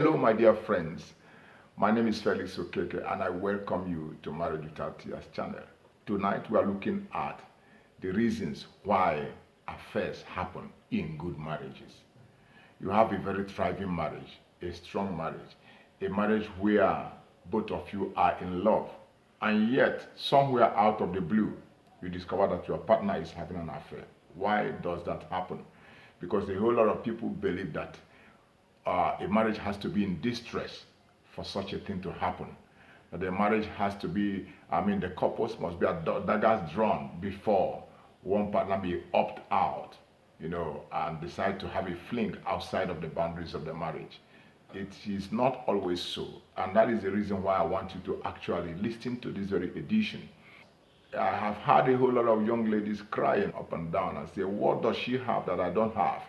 Hello, my dear friends. My name is Felix Okeke, and I welcome you to Marriage Without Tears channel. Tonight, we are looking at the reasons why affairs happen in good marriages. You have a very thriving marriage, a strong marriage, a marriage where both of you are in love, and yet, somewhere out of the blue, you discover that your partner is having an affair. Why does that happen? Because a whole lot of people believe that a marriage has to be in distress for such a thing to happen. That the marriage has to be, the couples must be at daggers drawn before one partner may opt out, and decide to have a fling outside of the boundaries of the marriage. It is not always so, and that is the reason why I want you to actually listen to this very edition. I have had a whole lot of young ladies crying up and down and say, what does she have that I don't have?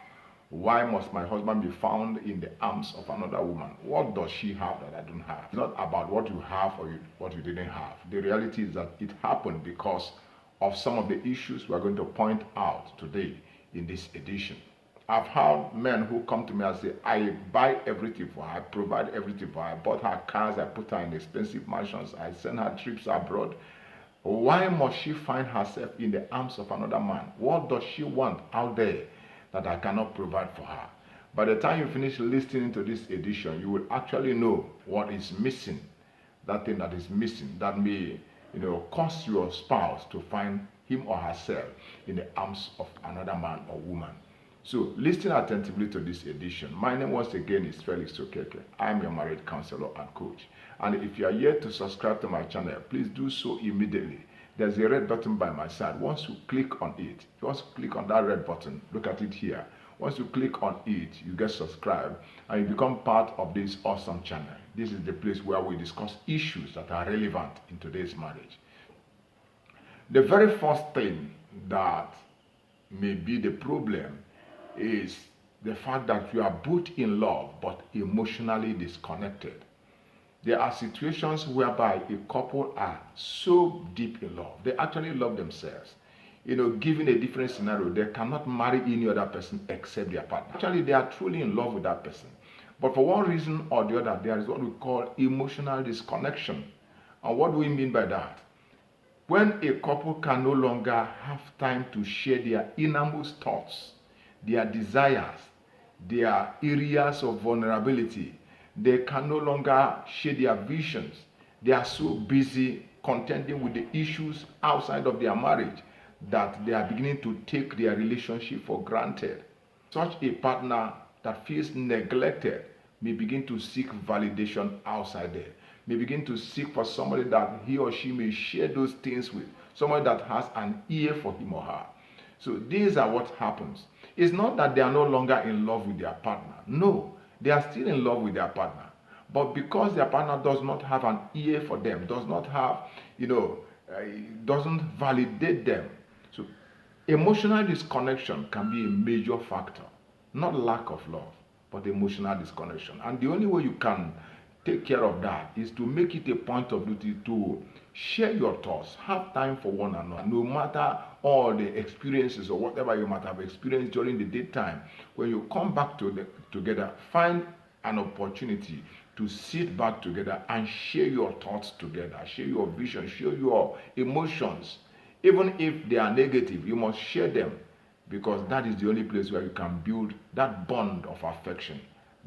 Why must my husband be found in the arms of another woman? What does she have that I don't have? It's not about what you have or what you didn't have. The reality is that it happened because of some of the issues we are going to point out today in this edition. I've had men who come to me and say, I buy everything for her, I provide everything for her, I bought her cars, I put her in expensive mansions, I send her trips abroad. Why must she find herself in the arms of another man? What does she want out there that I cannot provide for her? By the time you finish listening to this edition, you will actually know what is missing, that thing that is missing, that may cause your spouse to find him or herself in the arms of another man or woman. So listen attentively to this edition. My name once again is Felix Okeke. I am your marriage counselor and coach. And if you are yet to subscribe to my channel, please do so immediately. There's a red button by my side. Once you click on it, click on that red button. Look at it here. Once you click on it, you get subscribed and you become part of this awesome channel. This is the place where we discuss issues that are relevant in today's marriage. The very first thing that may be the problem is the fact that you are both in love but emotionally disconnected. There are situations whereby a couple are so deep in love, they actually love themselves. Given a different scenario, they cannot marry any other person except their partner. Actually, they are truly in love with that person. But for one reason or the other, there is what we call emotional disconnection. And what do we mean by that? When a couple can no longer have time to share their innermost thoughts, their desires, their areas of vulnerability, they can no longer share their visions. They are so busy contending with the issues outside of their marriage that they are beginning to take their relationship for granted. Such a partner that feels neglected may begin to seek validation outside there, may begin to seek for somebody that he or she may share those things with, somebody that has an ear for him or her. So these are what happens. It's not that they are no longer in love with their partner. No, they are still in love with their partner. But because their partner does not have an ear for them, does not have, doesn't validate them. So emotional disconnection can be a major factor. Not lack of love, but emotional disconnection. And the only way you can take care of that is to make it a point of duty to share your thoughts, have time for one another, no matter all the experiences or whatever you might have experienced during the daytime. When you come back together, find an opportunity to sit back together and share your thoughts together, share your vision, share your emotions. Even if they are negative, you must share them, because that is the only place where you can build that bond of affection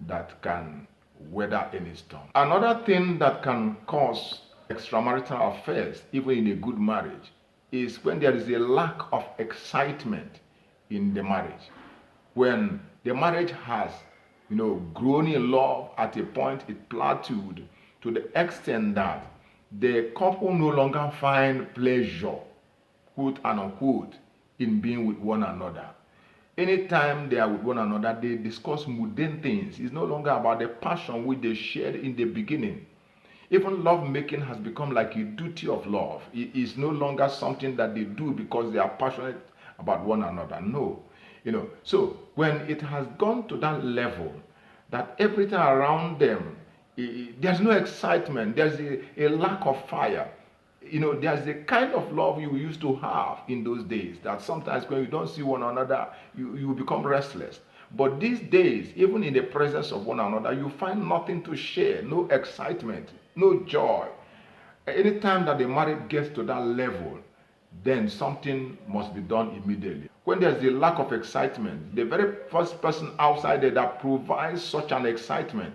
that can weather any storm. Another thing that can cause extramarital affairs, even in a good marriage, is when there is a lack of excitement in the marriage. When the marriage has, grown in love at a point, it plateaued to the extent that the couple no longer find pleasure, quote and unquote, in being with one another. Anytime they are with one another, they discuss mundane things. It's no longer about the passion which they shared in the beginning. Even love making has become like a duty of love. It is no longer something that they do because they are passionate about one another. No. So when it has gone to that level that everything around them, there's no excitement, there's a lack of fire. There's the kind of love you used to have in those days that sometimes when you don't see one another, you become restless. But these days, even in the presence of one another, you find nothing to share, no excitement, no joy. Anytime that the marriage gets to that level, then something must be done immediately. When there's a lack of excitement, the very first person outside there that provides such an excitement,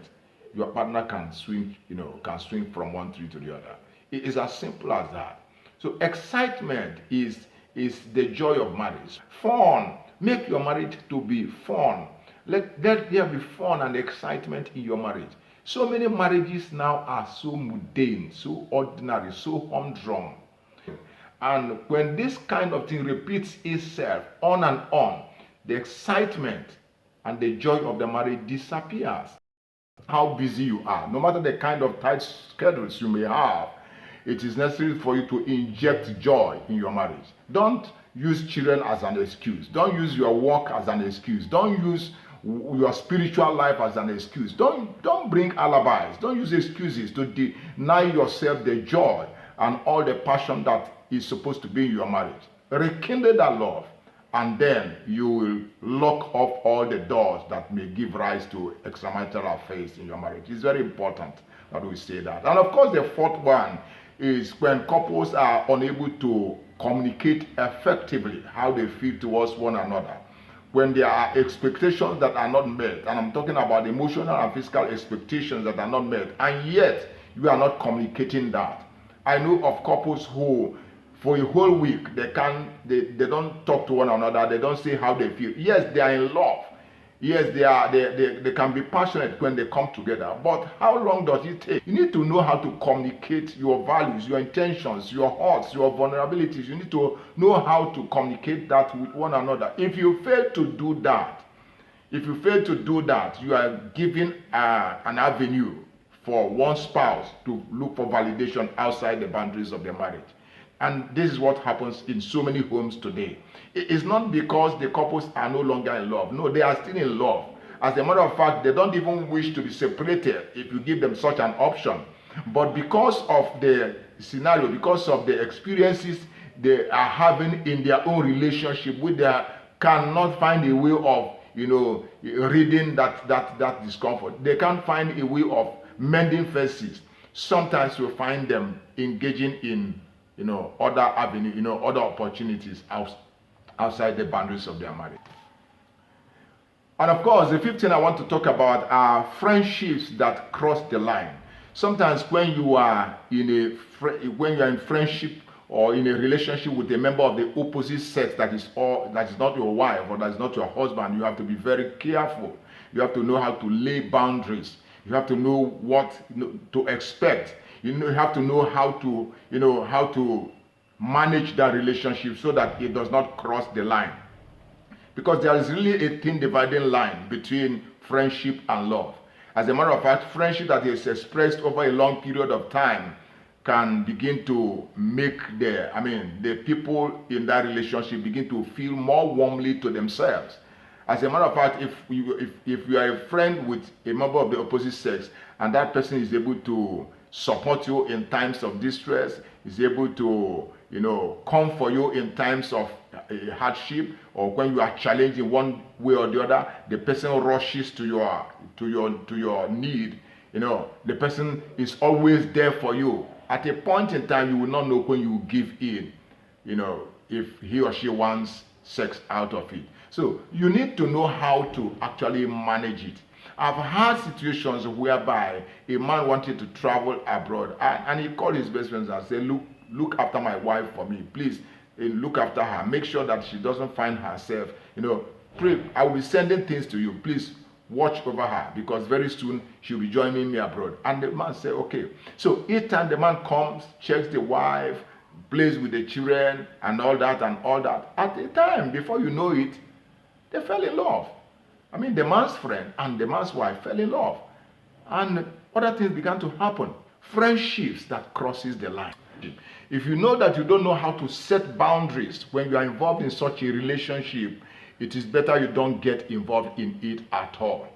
your partner can swing, can swing from one tree to the other. It is as simple as that. So excitement is the joy of marriage. Fun. Make your marriage to be fun. Let there be fun and excitement in your marriage. So many marriages now are so mundane, so ordinary, so humdrum. And when this kind of thing repeats itself on and on, the excitement and the joy of the marriage disappears. How busy you are, no matter the kind of tight schedules you may have, it is necessary for you to inject joy in your marriage. Don't use children as an excuse. Don't use your work as an excuse. Don't use your spiritual life as an excuse. Don't bring alibis. Don't use excuses to deny yourself the joy and all the passion that is supposed to be in your marriage. Rekindle that love, and then you will lock off all the doors that may give rise to extramarital affairs in your marriage. It's very important that we say that. And of course, the fourth one is when couples are unable to communicate effectively how they feel towards one another. When there are expectations that are not met, and I'm talking about emotional and physical expectations that are not met, and yet you are not communicating that. I know of couples who, for a whole week, they don't talk to one another, they don't say how they feel. Yes, they are in love. Yes, they can be passionate when they come together. But how long does it take? You need to know how to communicate your values, your intentions, your hurts, your vulnerabilities. You need to know how to communicate that with one another. If you fail to do that, you are giving an avenue for one spouse to look for validation outside the boundaries of the marriage. And this is what happens in so many homes today. It is not because the couples are no longer in love. No, they are still in love. As a matter of fact, they don't even wish to be separated if you give them such an option. But because of the scenario, because of the experiences they are having in their own relationship, cannot find a way of reading that discomfort. They can't find a way of mending faces. Sometimes you find them engaging in other avenues, other opportunities outside the boundaries of their marriage. And of course, the fifth thing I want to talk about are friendships that cross the line. Sometimes when you are in friendship or in a relationship with a member of the opposite sex that is not your wife or that is not your husband, you have to be very careful. You have to know how to lay boundaries. You have to know what to expect. You have to know how to manage that relationship so that it does not cross the line. Because there is really a thin dividing line between friendship and love. As a matter of fact, friendship that is expressed over a long period of time can begin to make the people in that relationship begin to feel more warmly to themselves. As a matter of fact, if you are a friend with a member of the opposite sex and that person is able to support you in times of distress, is able to come for you in times of hardship, or when you are challenged in one way or the other, the person rushes to your need. The person is always there for you. At a point in time, you will not know when you give in, if he or she wants sex out of it. So you need to know how to actually manage it. I've had situations whereby a man wanted to travel abroad and he called his best friends and said, look after my wife for me, please. Look after her. Make sure that she doesn't find herself, pray. I will be sending things to you. Please watch over her because very soon she'll be joining me abroad. And the man said, okay. So each time the man comes, checks the wife, plays with the children and all that. At the time, before you know it, they fell in love. The man's friend and the man's wife fell in love. And other things began to happen. Friendships that crosses the line. If you know that you don't know how to set boundaries when you are involved in such a relationship, it is better you don't get involved in it at all.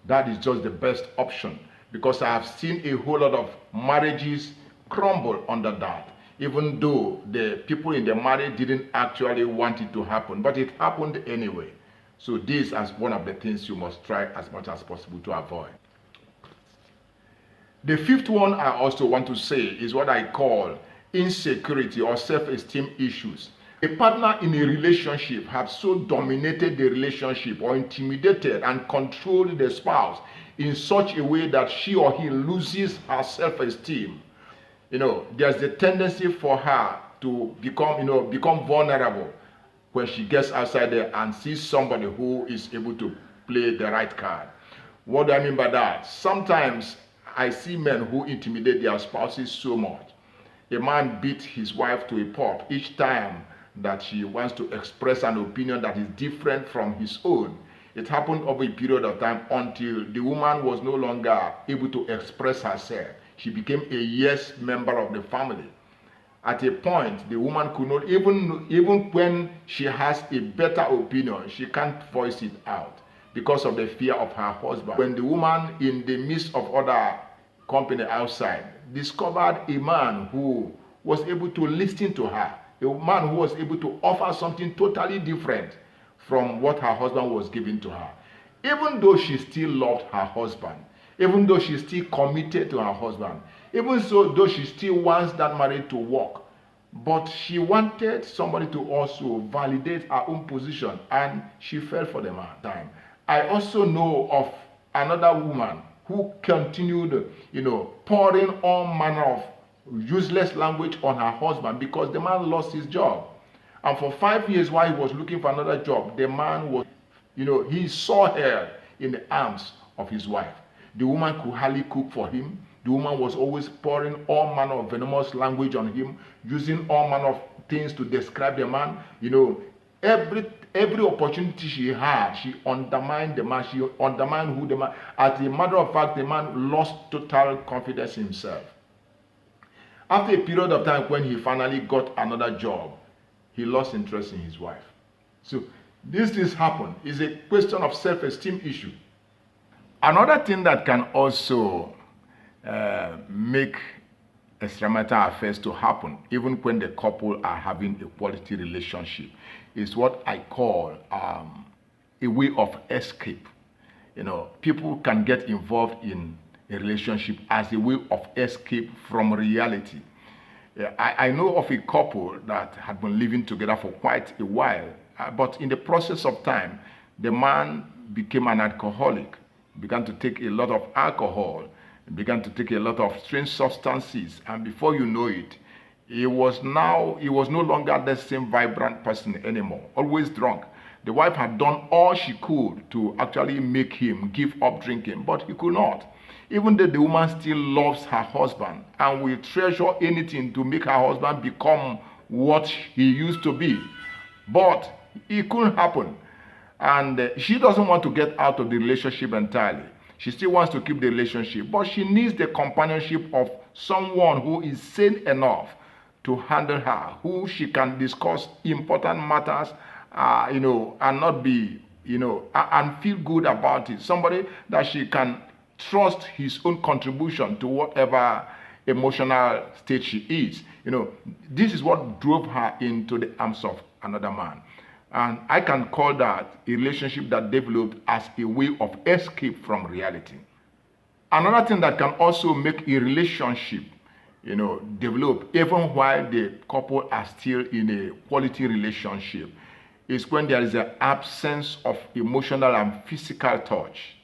That is just the best option, because I have seen a whole lot of marriages crumble under that, even though the people in the marriage didn't actually want it to happen, but it happened anyway. So this is one of the things you must try as much as possible to avoid. The fifth one I also want to say is what I call insecurity or self-esteem issues. A partner in a relationship has so dominated the relationship or intimidated and controlled the spouse in such a way that she or he loses her self-esteem. There's a tendency for her to become vulnerable when she gets outside there and sees somebody who is able to play the right card. What do I mean by that? Sometimes I see men who intimidate their spouses so much. A man beats his wife to a pulp each time that she wants to express an opinion that is different from his own. It happened over a period of time until the woman was no longer able to express herself. She became a yes member of the family. At a point, the woman could not, even when she has a better opinion, she can't voice it out because of the fear of her husband. When the woman, in the midst of other company outside, discovered a man who was able to listen to her, a man who was able to offer something totally different from what her husband was giving to her. Even though she still loved her husband, even though she still committed to her husband, even so though she still wants that marriage to work, but she wanted somebody to also validate her own position, and she fell for the man. I also know of another woman who continued, pouring all manner of useless language on her husband because the man lost his job. And for 5 years while he was looking for another job, the man was, he saw her in the arms of his wife. The woman could hardly cook for him. The woman was always pouring all manner of venomous language on him, using all manner of things to describe the man. Every opportunity she had, she undermined the man. She undermined who the man. As a matter of fact, the man lost total confidence in himself. After a period of time, when he finally got another job, he lost interest in his wife. So these things happen. It's a question of self-esteem issue. Another thing that can also make extramarital affairs to happen, even when the couple are having a quality relationship, is what I call a way of escape. People can get involved in a relationship as a way of escape from reality. I know of a couple that had been living together for quite a while, but in the process of time, the man became an alcoholic, began to take a lot of alcohol, began to take a lot of strange substances, and before you know it, he was no longer the same vibrant person anymore, always drunk. The wife had done all she could to actually make him give up drinking, but he could not. Even though the woman still loves her husband and will treasure anything to make her husband become what he used to be, but it couldn't happen. And she doesn't want to get out of the relationship entirely. She still wants to keep the relationship, but she needs the companionship of someone who is sane enough to handle her, who she can discuss important matters, and not be, and feel good about it. Somebody that she can trust his own contribution to whatever emotional state she is. This is what drove her into the arms of another man. And I can call that a relationship that developed as a way of escape from reality. Another thing that can also make a relationship, develop even while the couple are still in a quality relationship is when there is an absence of emotional and physical touch.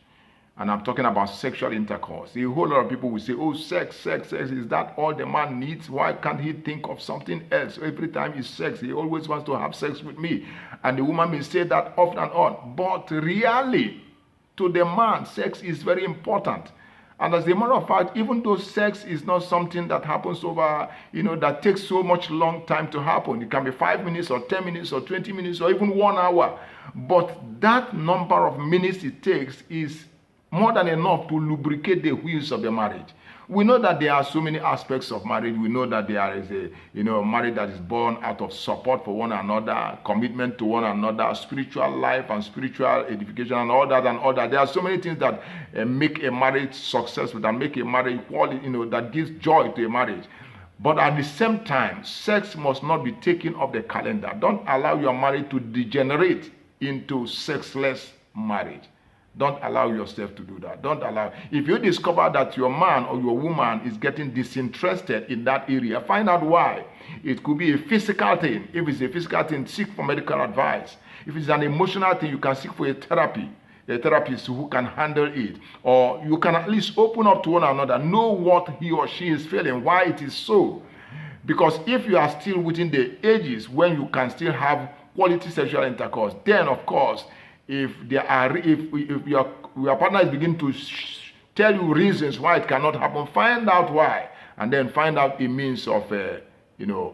And I'm talking about sexual intercourse. A whole lot of people will say, oh, sex, is that all the man needs? Why can't he think of something else? Every time it's sex, he always wants to have sex with me. And the woman may say that off and on. But really, to the man, sex is very important. And as a matter of fact, even though sex is not something that happens over, that takes so much long time to happen. It can be 5 minutes or 10 minutes or 20 minutes or even 1 hour. But that number of minutes it takes is more than enough to lubricate the wheels of the marriage. We know that there are so many aspects of marriage. We know that there is a marriage that is born out of support for one another, commitment to one another, spiritual life and spiritual edification and all that. There are so many things that make a marriage successful, that make a marriage quality, that gives joy to a marriage. But at the same time, sex must not be taken off the calendar. Don't allow your marriage to degenerate into sexless marriage. Don't allow yourself to do that. Don't allow. If you discover that your man or your woman is getting disinterested in that area, find out why. It could be a physical thing. If it's a physical thing, seek for medical advice. If it's an emotional thing, you can seek for a therapist who can handle it. Or you can at least open up to one another, know what he or she is feeling, why it is so. Because if you are still within the ages when you can still have quality sexual intercourse, then of course, if your partner is beginning to tell you reasons why it cannot happen, find out why, and then find out a means of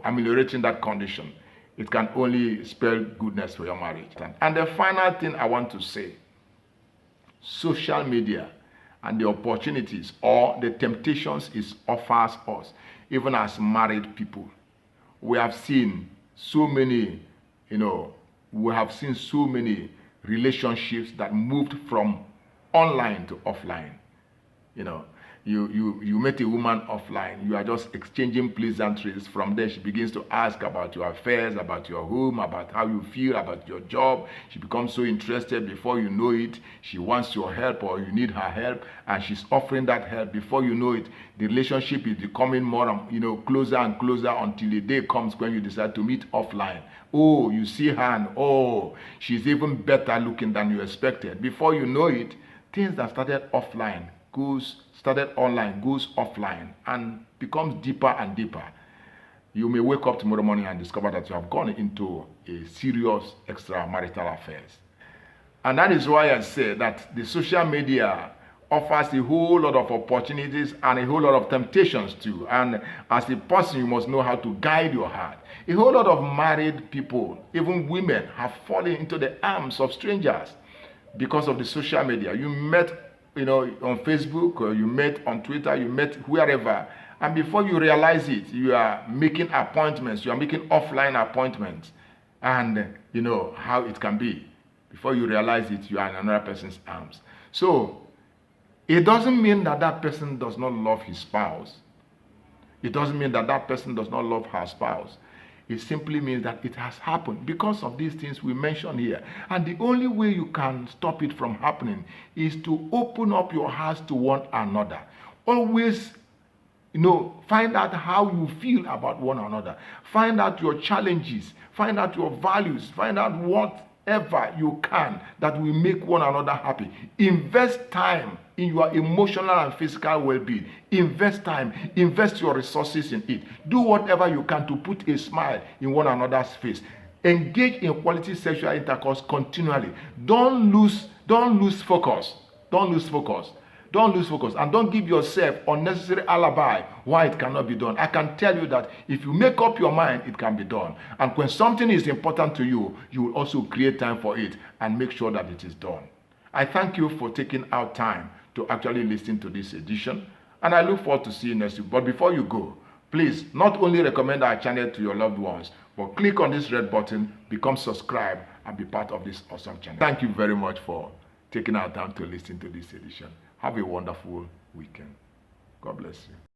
ameliorating that condition. It can only spell goodness for your marriage. And the final thing I want to say, social media and the opportunities or the temptations it offers us, even as married people. We have seen so many, relationships that moved from online to offline. You met a woman offline, you are just exchanging pleasantries. From there, she begins to ask about your affairs, about your home, about how you feel, about your job. She becomes so interested. Before you know it, she wants your help or you need her help, and she's offering that help. Before you know it, the relationship is becoming more, closer and closer until the day comes when you decide to meet offline. Oh, you see her and she's even better looking than you expected. Before you know it, things that started online goes offline and becomes deeper and deeper. You may wake up tomorrow morning and discover that you have gone into a serious extramarital affairs. And that is why I say that the social media offers a whole lot of opportunities and a whole lot of temptations too. And as a person, you must know how to guide your heart. A whole lot of married people, even women, have fallen into the arms of strangers because of the social media. You met on Facebook, or you met on Twitter, you met wherever, and before you realize it, you are making appointments, you are making offline appointments, and how it can be. Before you realize it, you are in another person's arms. So, it doesn't mean that that person does not love his spouse. It doesn't mean that that person does not love her spouse. It simply means that it has happened because of these things we mentioned here. And the only way you can stop it from happening is to open up your hearts to one another. Always, find out how you feel about one another. Find out your challenges. Find out your values. Find out whatever you can that will make one another happy. Invest time in your emotional and physical well-being. Invest time, invest your resources in it. Do whatever you can to put a smile in one another's face. Engage in quality sexual intercourse continually. Don't lose focus. Don't lose focus. And don't give yourself unnecessary alibi why it cannot be done. I can tell you that if you make up your mind, it can be done. And when something is important to you, you will also create time for it and make sure that it is done. I thank you for taking out time to actually listen to this edition, and I look forward to seeing you next week. But before you go, please not only recommend our channel to your loved ones, but click on this red button, become subscribed, and be part of this awesome channel. Thank you very much for taking our time to listen to this edition. Have a wonderful weekend. God bless you.